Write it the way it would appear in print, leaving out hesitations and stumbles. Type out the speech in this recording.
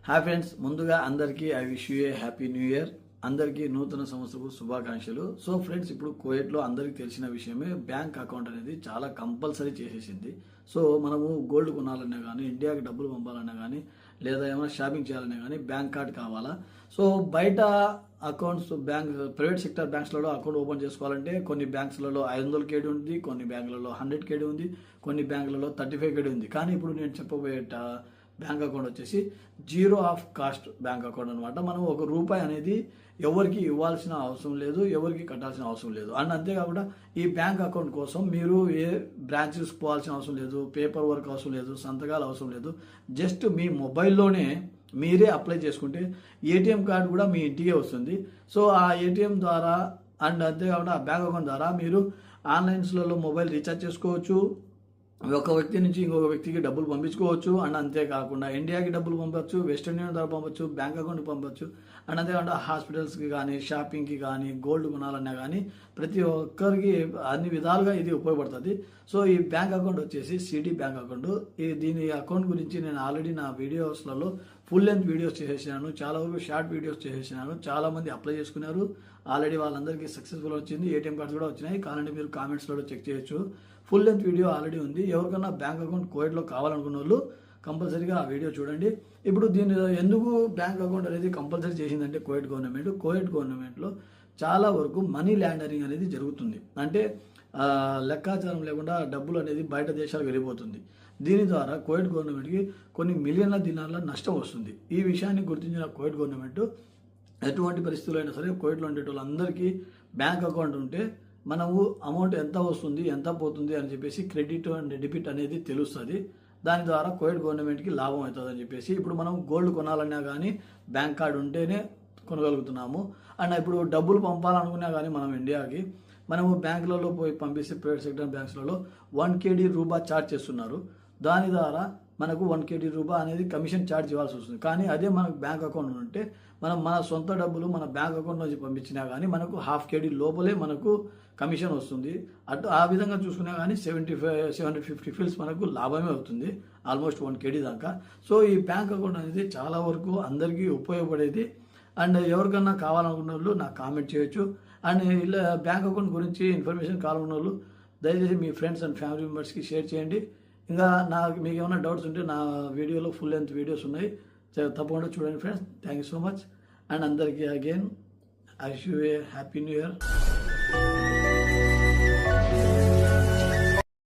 Hi friends, ముందుగా అందరికీ I wish you a happy new year. అందరికీ నూతన సంవత్సరపు శుభాకాంక్షలు. సో ఫ్రెండ్స్, ఇప్పుడు కువైట్లో అందరికీ తెలిసిన విషయమే, బ్యాంక్ అకౌంట్ అనేది చాలా కంపల్సరీ చేసేసింది. సో మనము గోల్డ్ కొనాలన్నా కానీ, ఇండియాకి డబ్బులు పంపాలన్నా కానీ, లేదా ఏమైనా షాపింగ్ చేయాలన్నా కానీ బ్యాంక్ కార్డ్ కావాలా. సో బయట అకౌంట్స్ ప్రైవేట్ సెక్టర్ బ్యాంక్స్లలో అకౌంట్ ఓపెన్ చేసుకోవాలంటే కొన్ని బ్యాంక్స్లలో 500 కేడీ ఉంది, కొన్ని బ్యాంకులలో 100 కేడీ ఉంది, కొన్ని బ్యాంకులలో 35 కేడీ ఉంది. కానీ ఇప్పుడు నేను చెప్పబోయే బ్యాంక్ అకౌంట్ వచ్చేసి zero of cost bank account అనమాట. మనం ₹1 అనేది ఎవరికి ఇవ్వాల్సిన అవసరం లేదు, ఎవరికి కట్టాల్సిన అవసరం లేదు. అండ్ అంతేకాకుండా ఈ బ్యాంక్ అకౌంట్ కోసం మీరు ఏ బ్రాంచెస్ పోవాల్సిన అవసరం లేదు, పేపర్ వర్క్ అవసరం లేదు, సంతకాలు అవసరం లేదు. జస్ట్ మీ మొబైల్లోనే మీరే అప్లై చేసుకుంటే ఏటీఎం కార్డు కూడా మీ ఇంటికే వస్తుంది. సో ఆ ఏటీఎం ద్వారా అండ్ అంతేకాకుండా ఆ బ్యాంక్ అకౌంట్ ద్వారా మీరు ఆన్లైన్స్లలో మొబైల్ రీఛార్జ్ చేసుకోవచ్చు, ఒక వ్యక్తి నుంచి ఇంకొక వ్యక్తికి డబ్బులు పంపించుకోవచ్చు. అండ్ అంతేకాకుండా ఇండియాకి డబ్బులు పంపచ్చు, వెస్టర్న్ యూనియన్ ద్వారా పంపచ్చు, బ్యాంక్ అకౌంట్కి పంపచ్చు. అండ్ అంతేకాకుండా హాస్పిటల్స్కి కానీ, షాపింగ్కి కానీ, గోల్డ్ కొనాలన్నా కానీ ప్రతి ఒక్కరికి అన్ని విధాలుగా ఇది ఉపయోగపడుతుంది. సో ఈ బ్యాంక్ అకౌంట్ వచ్చేసి సిటీ బ్యాంక్ అకౌంట్. దీని అకౌంట్ గురించి నేను ఆల్రెడీ నా వీడియోస్లలో ఫుల్ లెంత్ వీడియోస్ చేసేసినాను, చాలా వరకు షార్ట్ వీడియోస్ చేసేసినాను. చాలామంది అప్లై చేసుకున్నారు ఆల్రెడీ, వాళ్ళందరికీ సక్సెస్ఫుల్ వచ్చింది. ఏటీఎం కార్డ్స్ కూడా వచ్చినాయి, కావాలంటే మీరు కామెంట్స్లో చెక్ చేయొచ్చు. ఫుల్ లెంత్ వీడియో ఆల్రెడీ ఉంది. ఎవరికైనా బ్యాంక్ అకౌంట్ కువైట్లో కావాలనుకున్న వాళ్ళు కంపల్సరీగా ఆ వీడియో చూడండి. ఇప్పుడు దీని ఎందుకు బ్యాంక్ అకౌంట్ అనేది కంపల్సరీ చేసిందంటే కువైట్ గవర్నమెంట్లో చాలా వరకు మనీ ల్యాండరింగ్ అనేది జరుగుతుంది. అంటే లెక్కాచారం లేకుండా డబ్బులు అనేది బయట దేశాలకు వెళ్ళిపోతుంది. దీని ద్వారా కువైట్ గవర్నమెంట్కి కొన్ని మిలియన్ల దినార్ల నష్టం వస్తుంది. ఈ విషయాన్ని గుర్తించిన కువైట్ గవర్నమెంట్ ఎటువంటి పరిస్థితుల్లో అయినా సరే కువైట్లో ఉండే వాళ్ళందరికీ బ్యాంక్ అకౌంట్ ఉంటే మనము అమౌంట్ ఎంత వస్తుంది, ఎంత పోతుంది అని చెప్పేసి క్రెడిట్ అండ్ డెబిట్ అనేది తెలుస్తుంది. దాని ద్వారా కువైట్ గవర్నమెంట్కి లాభం అవుతుంది అని చెప్పేసి ఇప్పుడు మనం గోల్డ్ కొనాలన్నా కానీ బ్యాంక్ కార్డు ఉంటేనే కొనగలుగుతున్నాము. అండ్ ఇప్పుడు డబ్బులు పంపాలనుకున్నా కానీ మనం ఇండియాకి మనము బ్యాంకులలో పోయి పంపిస్తే ప్రైవేట్ సెక్టర్ బ్యాంక్స్లలో 1 కేడీ రూబా ఛార్జ్ చేస్తున్నారు. దాని ద్వారా మనకు 1 కేడీ రూబా అనేది కమిషన్ ఛార్జ్ ఇవ్వాల్సి వస్తుంది. కానీ అదే మనకు బ్యాంక్ అకౌంట్ ఉంటే మనం మన సొంత డబ్బులు మన బ్యాంక్ అకౌంట్ నుంచి పంపించినా కానీ మనకు 1/2 కేడీ లోపలే మనకు కమిషన్ వస్తుంది. అటు ఆ విధంగా చూసుకున్నా కానీ 750 ఫిల్స్ మనకు లాభమే అవుతుంది, ఆల్మోస్ట్ 1 కేడీ దాకా. సో ఈ బ్యాంక్ అకౌంట్ అనేది చాలా వరకు అందరికీ ఉపయోగపడేది. అండ్ ఎవరికన్నా కావాలనుకున్న వాళ్ళు నాకు కామెంట్ చేయొచ్చు. అండ్ ఇలా బ్యాంక్ అకౌంట్ గురించి ఇన్ఫర్మేషన్ కావాలనుకున్న వాళ్ళు దయచేసి మీ ఫ్రెండ్స్ అండ్ ఫ్యామిలీ మెంబర్స్కి షేర్ చేయండి. ఇంకా మీకు ఏమైనా డౌట్స్ ఉంటే నా వీడియోలో ఫుల్ లెంత్ వీడియోస్ ఉన్నాయి, తప్పకుండా చూడండి friends. Thank you so much. And అందరికీ again I wish you a happy new year.